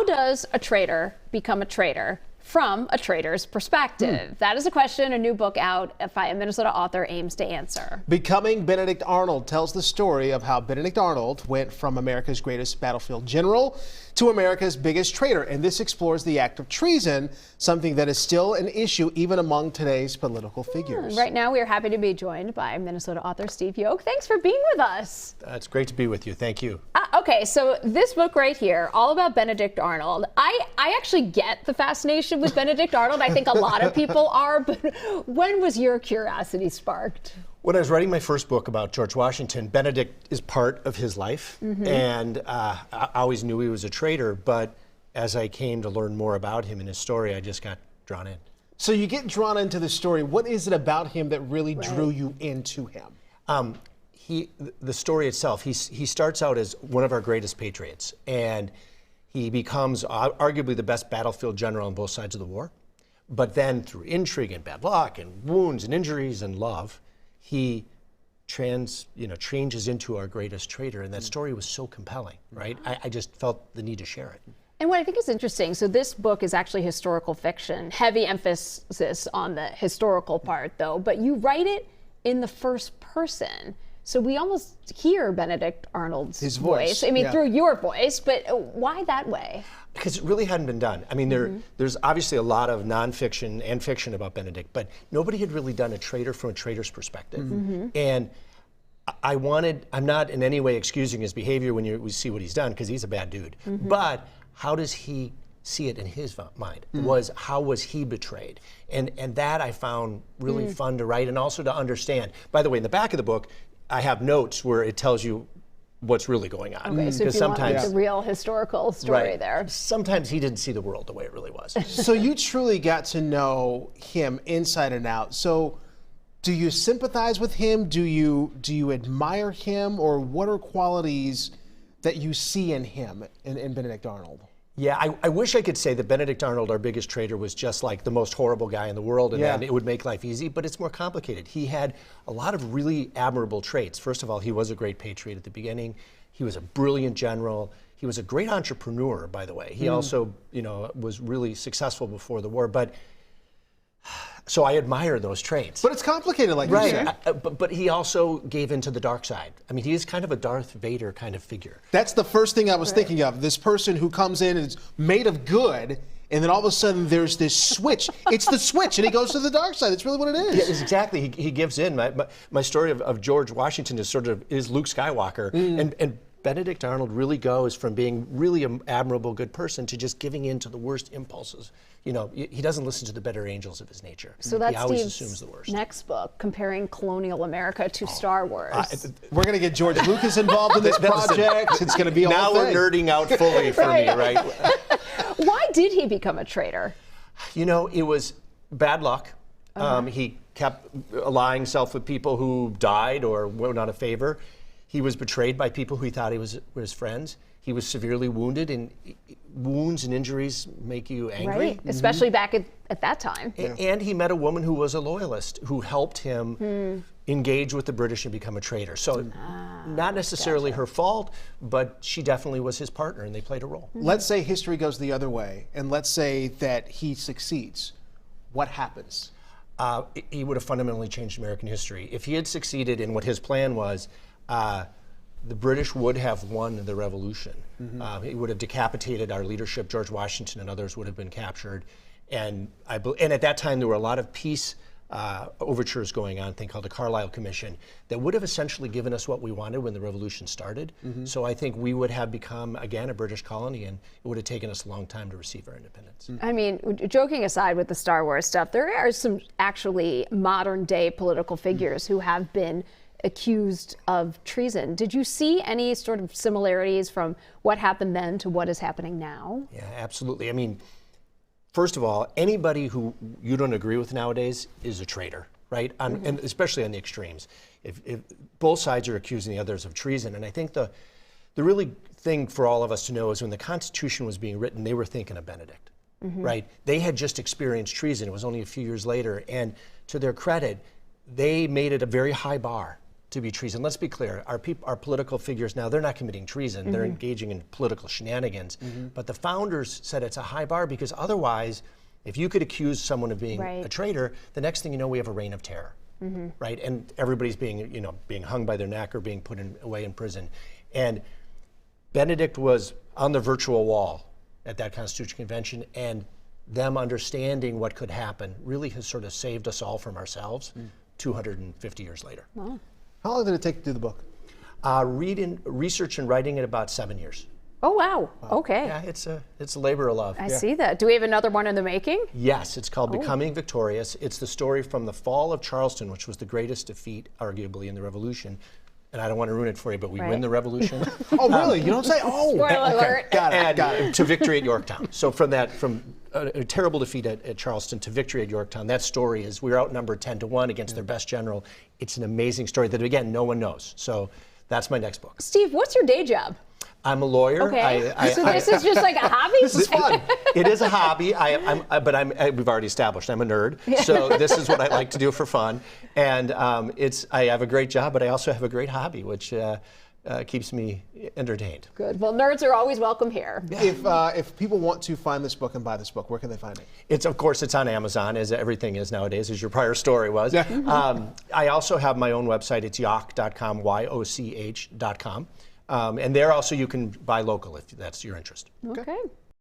How does a traitor become a traitor from a traitor's perspective? That is a question a new book out by a Minnesota author aims to answer. Becoming Benedict Arnold tells the story of how Benedict Arnold went from America's greatest battlefield general to America's biggest traitor. And this explores the act of treason, something that is still an issue even among today's political figures. Right now, we are happy to be joined by Minnesota author Steve Yoch. Thanks for being with us. It's great to be with you. Thank you. Okay, so this book right here, all about Benedict Arnold. I actually get the fascination with Benedict Arnold. I think a lot of people are, but when was your curiosity sparked? When I was writing my first book about George Washington, Benedict is part of his life, and I always knew he was a traitor, but as I came to learn more about him and his story, I just got drawn in. So you get drawn into the story. What is it about him that really drew you into him? The story itself, he starts out as one of our greatest patriots, and he becomes arguably the best battlefield general on both sides of the war. But then through intrigue and bad luck and wounds and injuries and love, he changes into our greatest traitor. And that story was so compelling, right? I just felt the need to share it. And what I think is interesting, so this book is actually historical fiction, heavy emphasis on the historical part though, but you write it in the first person. So we almost hear Benedict Arnold's his voice. I mean, through your voice, but why that way? Because it really hadn't been done. I mean, there's obviously a lot of nonfiction and fiction about Benedict, but nobody had really done a traitor from a traitor's perspective. And I'm not in any way excusing his behavior when we see what he's done, because he's a bad dude. But how does he see it in his mind? How was he betrayed? And that I found really fun to write and also to understand. By the way, in the back of the book, I have notes where it tells you what's really going on. Okay, so if you want like the real historical story there. Sometimes he didn't see the world the way it really was. So you truly got to know him inside and out. So do you sympathize with him? Do you admire him? Or what are qualities that you see in him, in Benedict Arnold? Yeah, I wish I could say that Benedict Arnold, our biggest traitor, was just like the most horrible guy in the world, and then it would make life easy, but it's more complicated. He had a lot of really admirable traits. First of all, he was a great patriot at the beginning. He was a brilliant general. He was a great entrepreneur, by the way. He also, was really successful before the war, but so I admire those traits. But it's complicated, like you said. But he also gave into the dark side. I mean, he is kind of a Darth Vader kind of figure. That's the first thing I was thinking of. This person who comes in and is made of good, and then all of a sudden there's this switch. It's the switch, and he goes to the dark side. That's really what it is. Yeah, it's exactly. He gives in. My story of George Washington is Luke Skywalker, and Benedict Arnold really goes from being really an admirable good person to just giving in to the worst impulses. He doesn't listen to the better angels of his nature. So that's he always Steve's assumes the worst. Next book, comparing colonial America to Star Wars. We're going to get George Lucas involved in this project. It's going to be a now whole we're thing. nerding out fully for me, right? Why did he become a traitor? It was bad luck. He kept allying himself with people who died or were not a favor. He was betrayed by people who he thought were his friends. He was severely wounded, and wounds and injuries make you angry. Right, especially back at that time. And he met a woman who was a loyalist who helped him engage with the British and become a traitor. So not necessarily her fault, but she definitely was his partner, and they played a role. Let's say history goes the other way, and let's say that he succeeds. What happens? He would have fundamentally changed American history. If he had succeeded in what his plan was, the British would have won the revolution. He would have decapitated our leadership. George Washington and others would have been captured. And at that time, there were a lot of peace overtures going on, a thing called the Carlisle Commission, that would have essentially given us what we wanted when the revolution started. So I think we would have become, again, a British colony, and it would have taken us a long time to receive our independence. I mean, joking aside with the Star Wars stuff, there are some actually modern day political figures who have been accused of treason. Did you see any sort of similarities from what happened then to what is happening now? Yeah, absolutely. I mean, first of all, anybody who you don't agree with nowadays is a traitor, right? And especially on the extremes. If both sides are accusing the others of treason, and I think the really thing for all of us to know is when the Constitution was being written, they were thinking of Benedict, right? They had just experienced treason. It was only a few years later, and to their credit, they made it a very high bar to be treason. Let's be clear, our political figures now, they're not committing treason, they're engaging in political shenanigans. But the founders said it's a high bar because otherwise, if you could accuse someone of being a traitor, the next thing you know, we have a reign of terror, right? And everybody's being hung by their neck or being put away in prison. And Benedict was on the virtual wall at that Constitution Convention, and them understanding what could happen really has sort of saved us all from ourselves 250 years later. Wow. How long did it take to do the book? Research and writing it about 7 years. Oh, wow. Okay. Yeah, it's a labor of love. I see that. Do we have another one in the making? Yes, it's called Becoming Victorious. It's the story from the fall of Charleston, which was the greatest defeat, arguably, in the Revolution. And I don't want to ruin it for you, but we win the Revolution. Oh, really? You don't say, oh. Spoiler alert. Got it. And to victory at Yorktown. So from a terrible defeat at Charleston to victory at Yorktown, that story is we were outnumbered 10-1 against their best general. It's an amazing story that, again, no one knows. So that's my next book. Steve, what's your day job? I'm a lawyer. Okay. So this is just like a hobby? This is fun. It is a hobby. We've already established I'm a nerd. So this is what I like to do for fun. And I have a great job, but I also have a great hobby, which keeps me entertained. Good. Well, nerds are always welcome here. If people want to find this book and buy this book, where can they find it? Of course, it's on Amazon, as everything is nowadays, as your prior story was. Yeah. I also have my own website. It's yoch.com, yoch.com. And there also you can buy local if that's your interest. Okay.